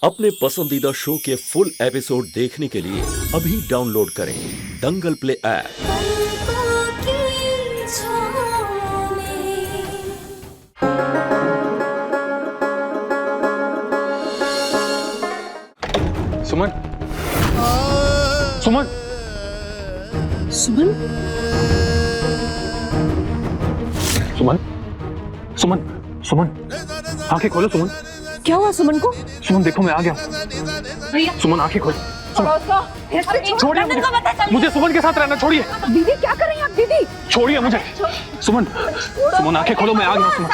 अपने पसंदीदा शो के फुल एपिसोड देखने के लिए अभी डाउनलोड करें दंगल प्ले ऐप। सुमन, सुमन, सुमन, सुमन, सुमन, सुमन, आंखें खोलो सुमन। क्या हुआ सुमन को? सुमन देखो मैं आ गया। सुमन आंखें खोलो। छोड़िए मुझे सुमन के साथ रहना छोड़िए। दीदी क्या कर रही हैं आप? दीदी छोड़िए मुझे। सुमन, सुमन आंखें खोलो मैं आ गया। सुमन,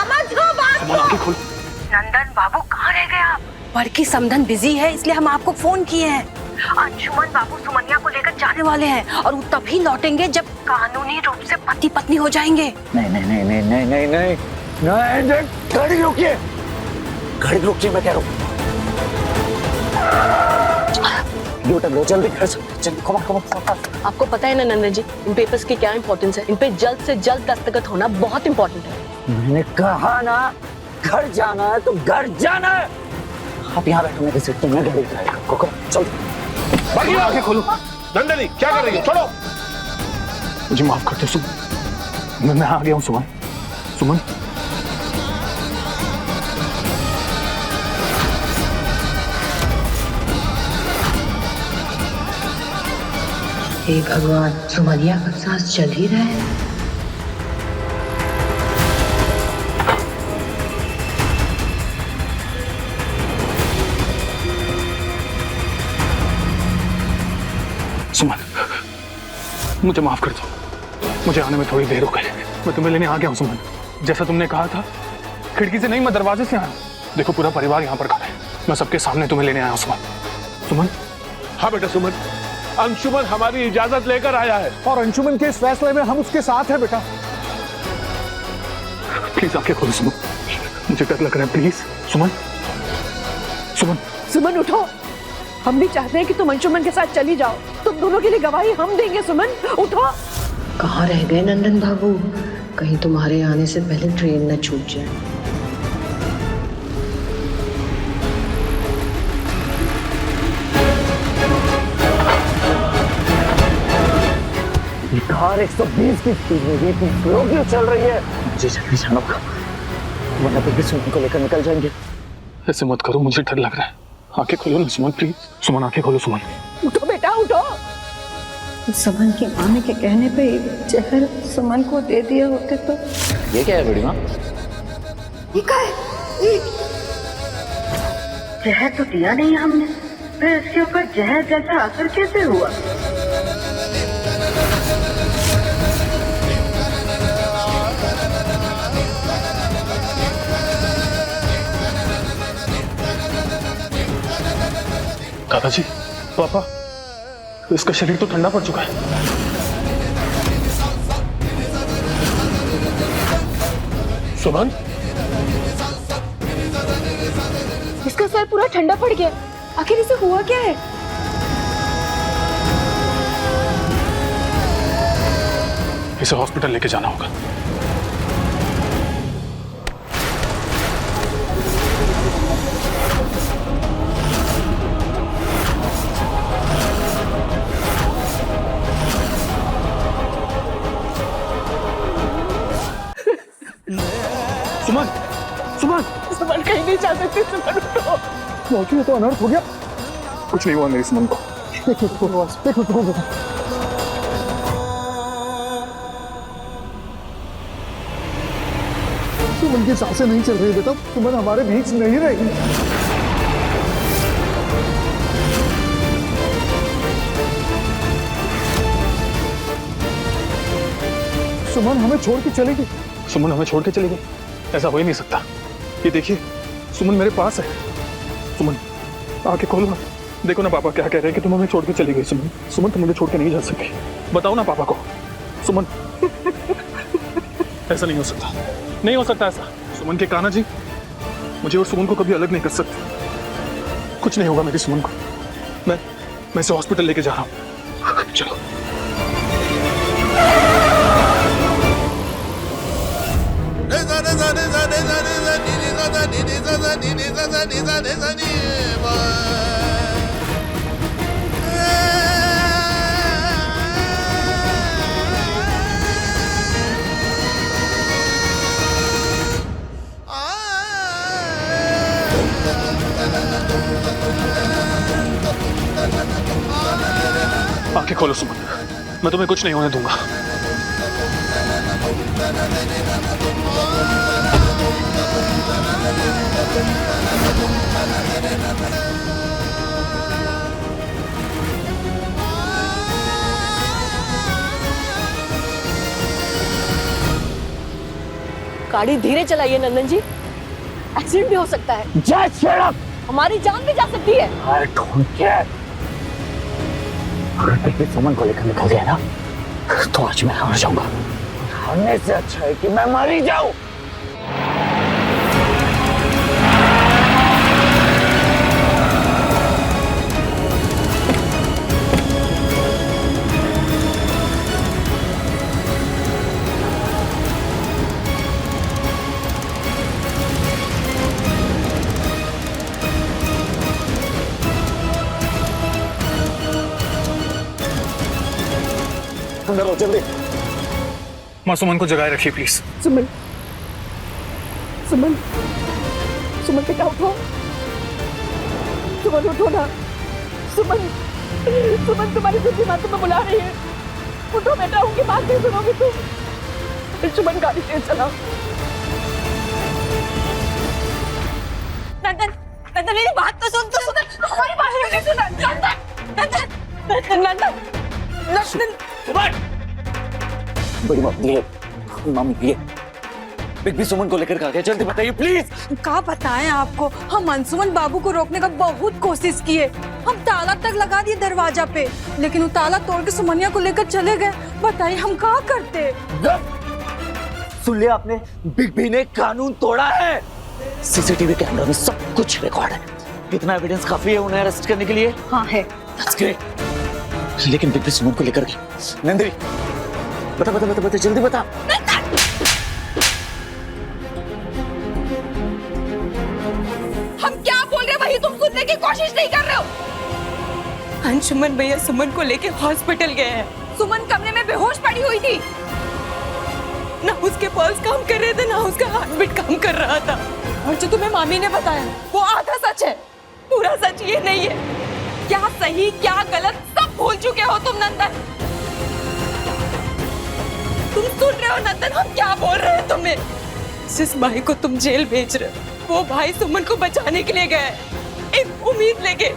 सुमन आंखें खोलो। नंदन बाबू कहाँ रह गए आप? बड़की समधन बिजी है इसलिए हम आपको फोन किए हैं। अंशुमन बाबू सुमनिया को लेकर जाने वाले हैं और वो तभी लौटेंगे जब कानूनी रूप से पति पत्नी हो जाएंगे। नहीं नहीं नहीं नहीं नहीं नहीं नहीं नहीं, गाड़ी रोकिए, गाड़ी रोकिए, मैं कह रहा हूँ। जल्दी घर से जल्दी, कम ऑन। आपको पता है ना नंदन जी, इन पेपर्स की क्या इंपॉर्टेंस है? इन पे जल्द से जल्द दस्तखत होना बहुत इंपॉर्टेंट है। मैंने कहा ना, घर जाना है तो घर जाना है। आप यहाँ बैठो मेरे सीट पे, मैं गाड़ी ड्राइव चल। बाकी आंखें खोलो। नंदनी क्या कर रही है? छोड़ो मुझे, माफ कर दो सुमन, मैं आ गया हूँ। सुमन, सुमन, हे भगवान, सुमनिया का सांस चल ही रहा है। सुमन मुझे माफ कर दो, मुझे आने में थोड़ी देर हो गई। मैं तुम्हें लेने आ गया हूँ सुमन, जैसा तुमने कहा था। खिड़की से नहीं, मैं दरवाजे से आया। देखो पूरा परिवार यहाँ पर खड़ा है, मैं सबके सामने तुम्हें लेने आया हूँ सुमन। सुमन? हाँ बेटा सुमन, अंशुमन हमारी इजाजत लेकर आया है और अंशुमन के इस फैसले में हम उसके साथ हैं बेटा। प्लीज आंखें खोलो सुमन, मुझे डर लग रहा है। प्लीज सुमन, सुमन, सुमन उठो, हम भी चाहते हैं कि तुम अंशुमन के साथ चली जाओ। तुम दोनों के लिए गवाही हम देंगे। सुमन उठो। कहाँ रह गए नंदन बाबू? कहीं तुम्हारे आने से पहले ट्रेन न छूट जाए। कार 120 की स्पीड में भी स्लो चल रही है। मुझे जल्दी जाना होगा, वरना तो सुमन को लेकर निकल जाएंगे। ऐसे मत करो, मुझे डर लग रहा है। आंखें खोलो ना सुमन, प्लीज। सुमन आंखें खोलो। सुमन उठो बेटा उठो। सुमन की माँ के कहने पे जहर सुमन को दे दिया होते तो। ये क्या है बड़ी माँ? ये क्या है? जहर तो दिया नहीं हमने, फिर इसके ऊपर जहर जैसा असर कैसे हुआ? दादाजी, पापा, इसका शरीर तो ठंडा पड़ चुका है। सुमन, इसका सर पूरा ठंडा पड़ गया। आखिर इसे हुआ क्या है? इसे हॉस्पिटल लेके जाना होगा। सुमन, सुमन, सुमन कहीं नहीं जा सकती। सुमन उठो। ये तो अनर्थ हो गया। कुछ नहीं हुआ मेरी सुमन को। एक मिनट रुको बेटा। सुमन की सांसें नहीं चल रही बेटा, सुमन हमारे बीच नहीं रहेगी। सुमन हमें छोड़ के चलेगी। सुमन हमें छोड़ के चली गई? ऐसा हो ही नहीं सकता। ये देखिए सुमन मेरे पास है। सुमन आंखें खोलो ना, देखो ना पापा क्या कह रहे हैं कि तुम हमें छोड़ के चली गई। सुमन, सुमन तुम मुझे छोड़ के नहीं जा सकती। बताओ ना पापा को। सुमन ऐसा नहीं हो सकता, नहीं हो सकता ऐसा। सुमन के कान्हा जी मुझे और सुमन को कभी अलग नहीं कर सकते। कुछ नहीं होगा मेरी सुमन को। मैं इसे हॉस्पिटल लेके जा रहा हूँ। चलो। रे आंखें खोलो सुमन, मैं तुम्हें कुछ नहीं होने दूंगा। गाड़ी धीरे चलाइए नंदन जी, एक्सीडेंट भी हो सकता है। Just shut up. हमारी जान भी जा सकती है। I don't care. अगर पिक भी सुमन को लेकर निकल गया ना तो आज मैं हार जाऊंगा। हारने से अच्छा है कि मैं मर ही जाऊं। अंदर हो जल्दी। माँ सुमन को जगाए रखिए प्लीज। सुमन, सुमन, सुमन बेटा उठो, सुमन उठो ना, सुमन, सुमन तुम्हारी दूसरी माँ तुम्हें बुला रही है, उठो बेटा, उनकी बात नहीं सुनोगी तुम। सुमन गाड़ी तेज चलाओ। नंदन, नंदन मेरी बात तो सुन, हमारी बात नहीं सुना। नंदन, नंदन, नंदन, नंदन। बड़ी मम्मी है, मम्मी है। बिग भी सुमन को लेकर कहा गया, जल्दी बताइए प्लीज। क्या बताएं आपको, हम अंशुमन बाबू को रोकने का बहुत कोशिश किए, हम ताला तक लगा दिए दरवाजा पे, लेकिन वो ताला तोड़ के सुमनिया को लेकर चले गए। बताइए हम क्या करते। सुन लिया आपने, बिग बी ने कानून तोड़ा है। सीसीटीवी कैमरा में सब कुछ रिकॉर्ड है, इतना एविडेंस काफी है उन्हें अरेस्ट करने के लिए। हाँ है। That's great। लेकिन बिग बी सुमन को लेकर गई। नंदिनी बता बता बता बता, जल्दी बता। हम क्या बोल रहे हैं वही तुम सुनने की कोशिश नहीं कर रहे हो। अंशुमन भैया सुमन को लेके हॉस्पिटल गए हैं। सुमन कमरे में बेहोश पड़ी हुई थी, ना उसके पल्स काम कर रहे थे ना उसका हार्ट बीट काम कर रहा था। और जो तुम्हें मामी ने बताया वो आधा सच है, पूरा सच ये नहीं है। क्या सही क्या गलत सब भूल चुके हो तुम नंदन। तुम सुन रहे हो नंदन, हम क्या बोल रहे हैं तुम्हें। जिस भाई को तुम जेल भेज रहे हो वो भाई सुमन को बचाने के लिए गए, एक उम्मीद लेके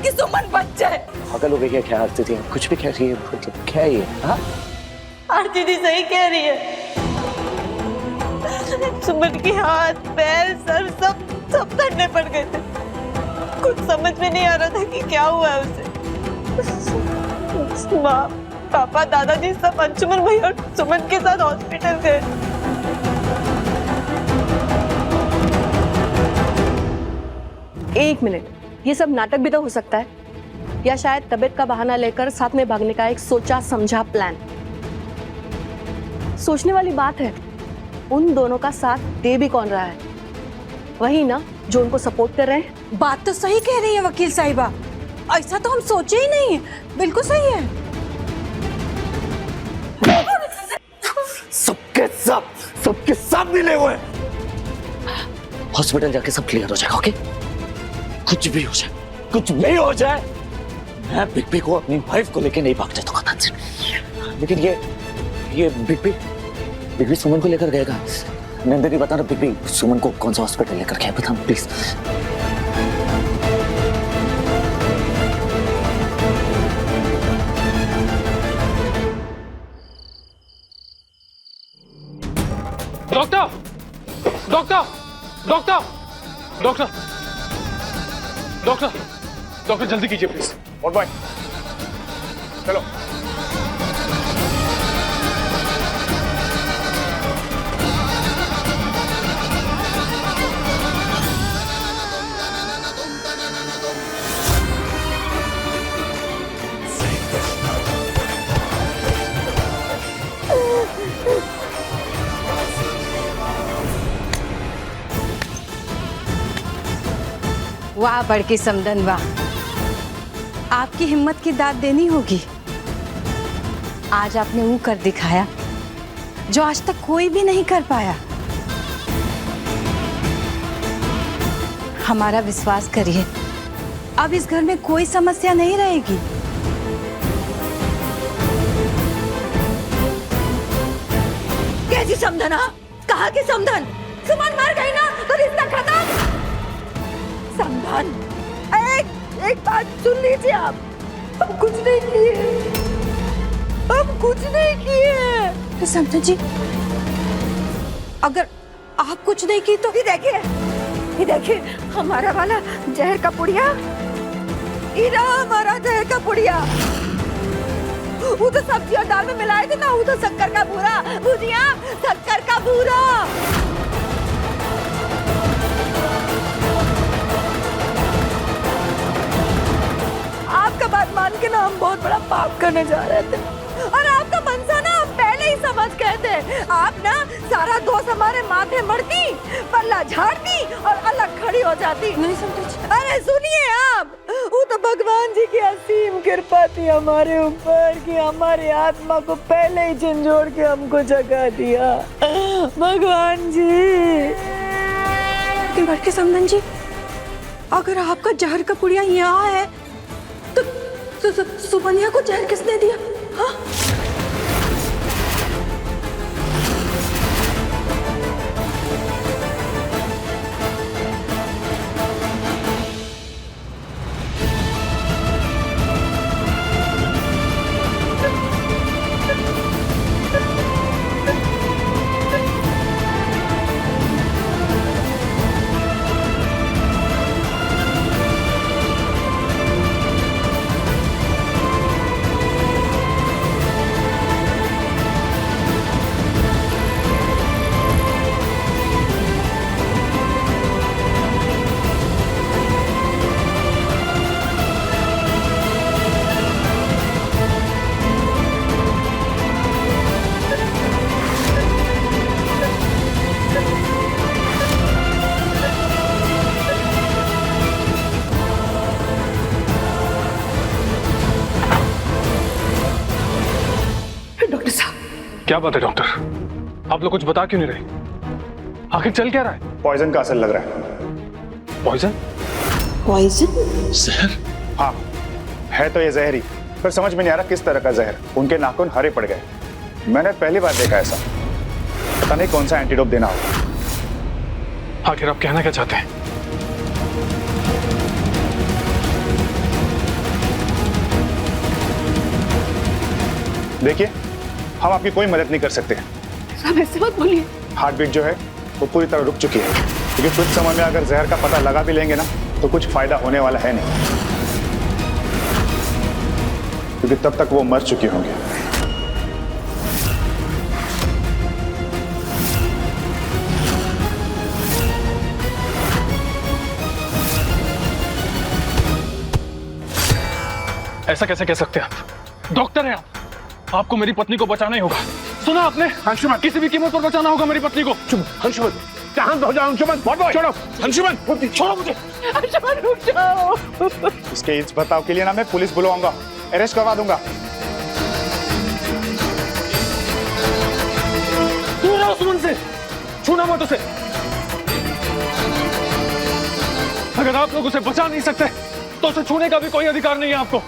कि सुमन बच जाए। पागल हो गई है क्या आरती थी? कुछ भी कह रही है, मतलब क्या है ये? हाँ आरती दी सही कह रही है, सुमन के हाथ पैर सर सब ठंडे पड़ गए थे। कुछ समझ में नहीं आ रहा था कि क्या हुआ है उसे। माँ पापा दादाजी सब अंशुमन भैया और सुमन के साथ हॉस्पिटल गए। एक मिनट, ये सब नाटक भी तो हो सकता है, या शायद तबीयत का बहाना लेकर साथ में भागने का एक सोचा समझा प्लान। सोचने वाली बात है, उन दोनों का साथ दे भी कौन रहा है? वही ना जो उनको सपोर्ट कर रहे हैं। बात तो सही कह रही है वकील साहिबा, ऐसा तो हम सोचे ही नहीं है। बिल्कुल सही है। सबके सब मिले हुए। हॉस्पिटल जाके सब क्लियर हो जाएगा। ओके, कुछ भी हो जाए, कुछ भी हो जाए, मैं बिग बी को अपनी वाइफ को लेके नहीं भाग जाता हूँ। लेकिन ये बिग बी सुमन को लेकर गएगा। नंदिनी बता रहा, बिग बी सुमन को कौन सा हॉस्पिटल लेकर गया, बता please. Doctor, doctor, doctor, doctor, doctor, doctor जल्दी कीजिए प्लीज। और भाई चलो। वाह बड़की समदन वाह, आपकी हिम्मत की दाद देनी होगी। आज आपने वो कर दिखाया जो आज तक कोई भी नहीं कर पाया। हमारा विश्वास करिए, अब इस घर में कोई समस्या नहीं रहेगी। कैसी समधन? कहा कि समधन? सुमन मर गई ना तो रिश्ता खत्म। समधन, एक बात सुन लीजिए आप, हम कुछ नहीं किए, हम कुछ नहीं किए। समधन जी, अगर आप कुछ नहीं की तो ये देखिए हमारा वाला जहर का पुड़िया, इरा हमारा जहर का पुड़िया। वो तो सब्जी और दाल में मिलाए थे ना, वो तो शक्कर का बूरा, भुजिया शक्कर का बूरा। आपका बात मान के ना हम बहुत बड़ा पाप करने जा रहे थे, और आपका मनसा ना हम पहले ही समझ गए थे। आप ना सारा दोष हमारे माथे मरती, पल्ला झाड़ती और अलग खड़ी हो जाती। नहीं समझी। अरे सुनिए आप, वो तो भगवान जी की असीम कृपा थी हमारे ऊपर कि हमारी आत्मा को पहले ही झंझोड़ के हमको जगा दिया। भगवान जी। बड़के समधन जी, अगर आपका जहर का पुड़िया यहाँ है तो सुमनिया को जहर किसने दिया? हाँ? क्या बात है डॉक्टर, आप लोग कुछ बता क्यों नहीं रहे? आखिर चल क्या रहा है? पॉइजन का असर लग रहा है। पॉइजन? पॉइजन? जहर? हाँ, है तो ये जहर ही, पर समझ में नहीं आ रहा किस तरह का जहर। उनके नाखून हरे पड़ गए। मैंने पहली बार देखा ऐसा। पता नहीं कौन सा एंटीडोट देना होगा। आखिर आप कहना क्या चाहते हैं? देखिए, हम आपकी कोई मदद नहीं कर सकते। साहब ऐसे मत बोलिए। हार्ट बीट जो है वो पूरी तरह रुक चुकी है, क्योंकि कुछ समय में अगर जहर का पता लगा भी लेंगे ना तो कुछ फायदा होने वाला है नहीं, क्योंकि तब तक वो मर चुकी होंगी। ऐसा कैसे कह सकते हैं आप? डॉक्टर हैं आप, आपको मेरी पत्नी को बचाना ही होगा। सुना आपने? अंशुमन, किसी भी कीमत पर बचाना होगा मेरी पत्नी को। अंशुमन, शांत हो जाओ अंशुमन। छोड़ो अंशुमन, छोड़ो मुझे। अंशुमन रुक जाओ। इसके इस बर्ताव के लिए ना मैं पुलिस बुलवाऊंगा, अरेस्ट करवा दूंगा। दूर रहो सुमन से, छूना मत उसे। अगर आप लोग उसे बचा नहीं सकते तो उसे छूने का भी कोई अधिकार नहीं है आपको।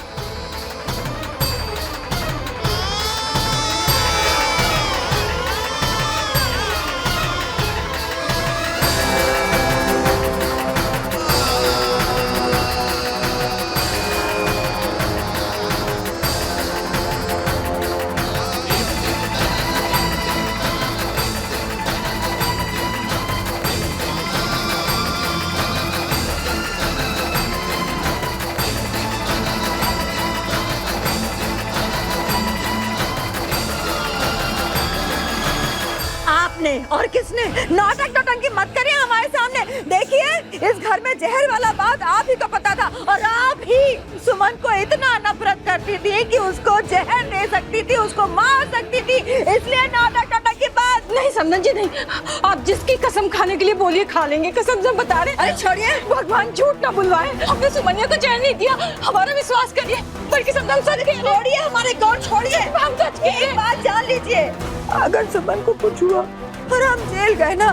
और किसने? नाटक नौटंकी मत करिए हमारे सामने। देखिए, इस घर में जहर वाला बात आप ही को पता था, और आप ही सुमन को इतना नफरत करती थी कि उसको जहर दे सकती थी, उसको मार सकती थी, इसलिए नाटक नौटंकी बात। नहीं समधन जी नहीं, आप जिसकी कसम खाने के लिए बोलिए खा लेंगे। कसम से बता रहे। अरे छोड़िए, भगवान झूठ ना बुलवाए, हमने सुमनिया को चैन नहीं दिया, हमारा विश्वास करिए। बल्कि समधन सच कह रहे। छोड़िए हमारे गौर, छोड़िए। हम सच कह रहे। एक बात जान लीजिए, अगर सुमन को कुछ हुआ और हम जेल गए ना,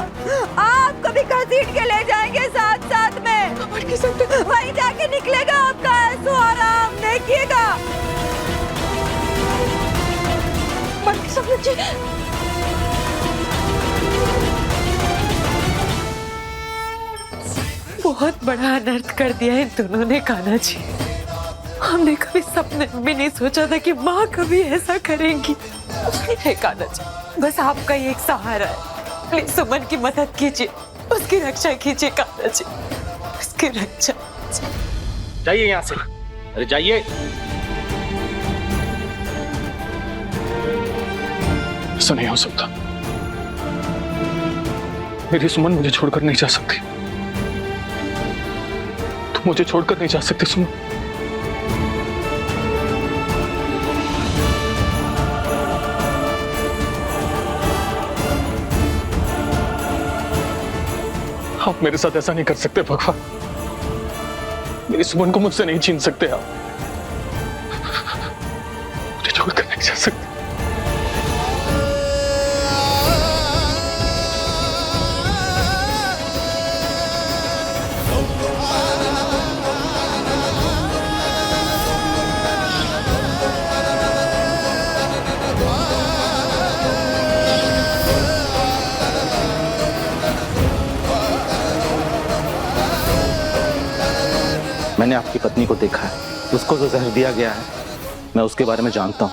आपको भी घसीट के ले जाएंगे साथ साथ में। वहीं जाके निकलेगा आपका ऐसो आराम, देखिएगा। समधन जी बहुत बड़ा अनर्थ कर दिया इन दोनों ने कान्हा जी। हमने कभी सपने में भी नहीं सोचा था कि माँ कभी ऐसा करेंगी। हे कान्हा जी, बस आपका ही एक सहारा है। प्लीज सुमन की मदद कीजिए, उसकी रक्षा कीजिए कान्हा जी, उसकी रक्षा। जाइए यहाँ से, अरे जाइए। ऐसा नहीं हो सकता। मेरी सुमन मुझे छोड़कर नहीं जा सकती। तुम मुझे छोड़कर नहीं जा सकती सुमन। आप मेरे साथ ऐसा नहीं कर सकते भगवान। मेरी सुमन को मुझसे नहीं छीन सकते आप। मुझे छोड़कर नहीं जा सकते। मैंने आपकी पत्नी को देखा है, उसको जो जहर दिया गया है मैं उसके बारे में जानता हूं।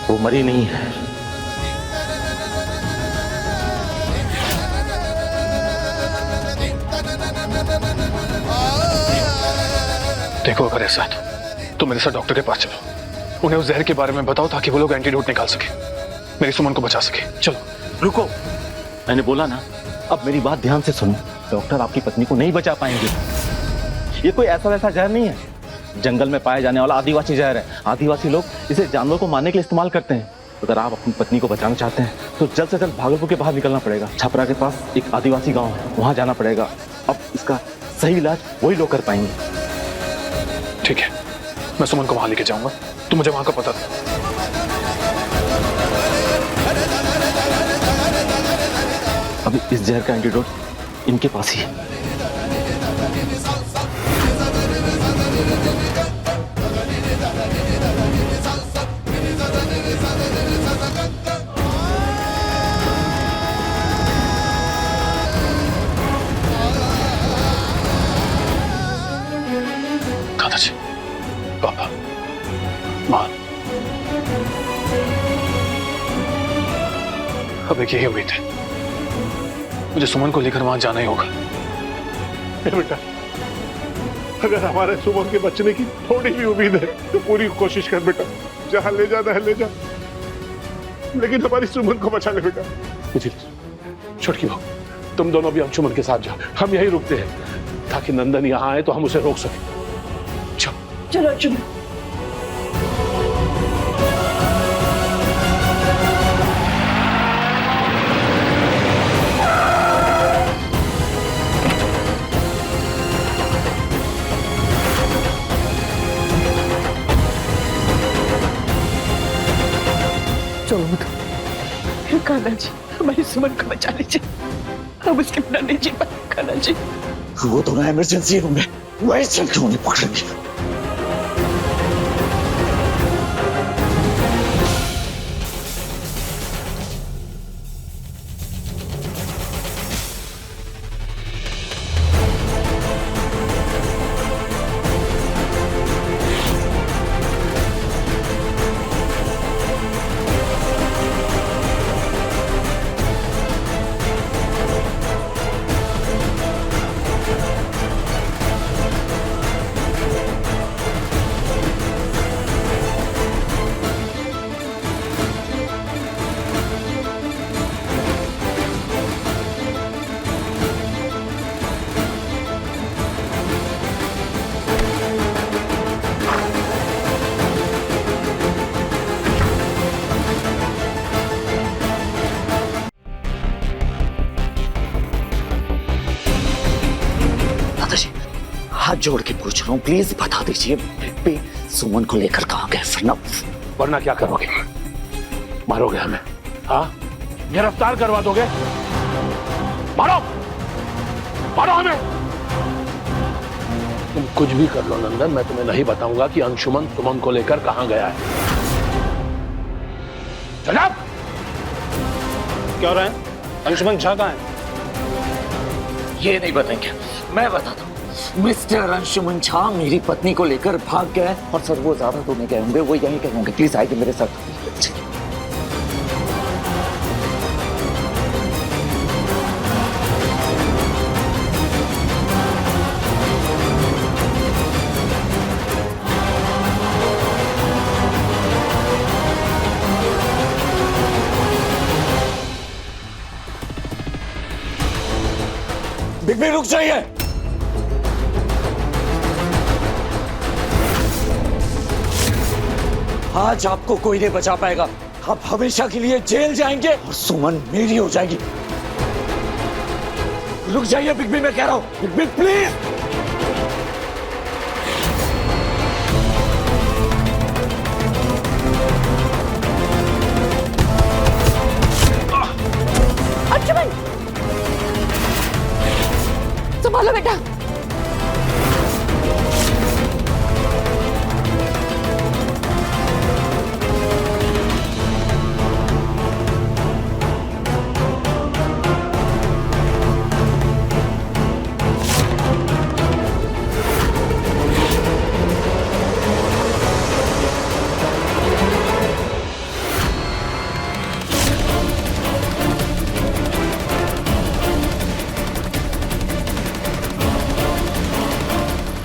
वो मरी नहीं है। देखो अगर ऐसा है तो मेरे साथ डॉक्टर के पास चलो। उन्हें उस जहर के बारे में बताओ ताकि वो लोग एंटीडोट निकाल सके, मेरी सुमन को बचा सके। चलो। रुको, मैंने बोला ना, अब मेरी बात ध्यान से सुनो। डॉक्टर आपकी पत्नी को नहीं बचा पाएंगे। ये कोई ऐसा वैसा जहर नहीं है, जंगल में पाए जाने वाला आदिवासी जहर है। आदिवासी लोग इसे जानवरों को मारने के लिए इस्तेमाल करते हैं। अगर आप अपनी पत्नी को बचाना चाहते हैं तो जल्द से जल्द भागलपुर के बाहर निकलना पड़ेगा। छपरा के पास एक आदिवासी गांव है, वहां जाना पड़ेगा। अब इसका सही इलाज वही लोग कर पाएंगे। ठीक है, मैं सुमन को वहां लेके जाऊंगा। तुम मुझे वहां का पता दो। अभी इस जहर का एंटीडोट इनके पास ही है। दादाजी, पापा, माँ, अब एक यही उम्मीद है, मुझे सुमन को लेकर वहां जाना ही होगा। बेटा, अगर हमारे सुमन के बचने की थोड़ी भी उम्मीद है तो पूरी कोशिश कर बेटा। जहां ले जाना है ले जा, लेकिन हमारी सुमन को बचा ले बेटा। मुझे छोटकी बहू, तुम दोनों भी अंशुमन के साथ जाओ। हम यहीं रुकते हैं ताकि नंदन यहाँ आए तो हम उसे रोक सकें। चलो अंशुमन। चलो बेटा। कान्हा जी, हमारी सुमन को बचा लीजिए, हम उसके बिना नहीं जी पाए। कान्हा जी, वो दोनों इमरजेंसी रूम में वही चल के उन्हें पकड़ेंगे। हाथ जोड़ के पूछ रहा हूँ, प्लीज बता दीजिए पे सुमन को लेकर कहाँ गए? वरना क्या करोगे? मारोगे हमें? हाँ, गिरफ्तार करवा दोगे? मारो, मारो हमें। तुम कुछ भी कर लो नंदन, मैं तुम्हें नहीं बताऊंगा कि अंशुमन सुमन को लेकर कहाँ गया है। जनाब, क्या हो रहा है? अंशुमन झा कहाँ है? ये नहीं बताएंगे, मैं बताता हूँ। मिस्टर अंशुमन झा मेरी पत्नी को लेकर भाग गए और सर वो ज्यादा तो नहीं गए होंगे, वो यहीं कहीं होंगे। प्लीज आइए मेरे साथ। बिग बी रुक जाइए। आज आपको कोई नहीं बचा पाएगा। आप हमेशा के लिए जेल जाएंगे और सुमन मेरी हो जाएगी। रुक जाइए बिग बी, मैं कह रहा हूं। Big be please. अंशुमन, संभालो बेटा।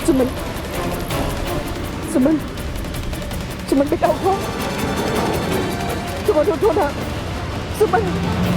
सुमन, सुमन, सुमन बेटा उठो। सुमन उठो ना। सुमन।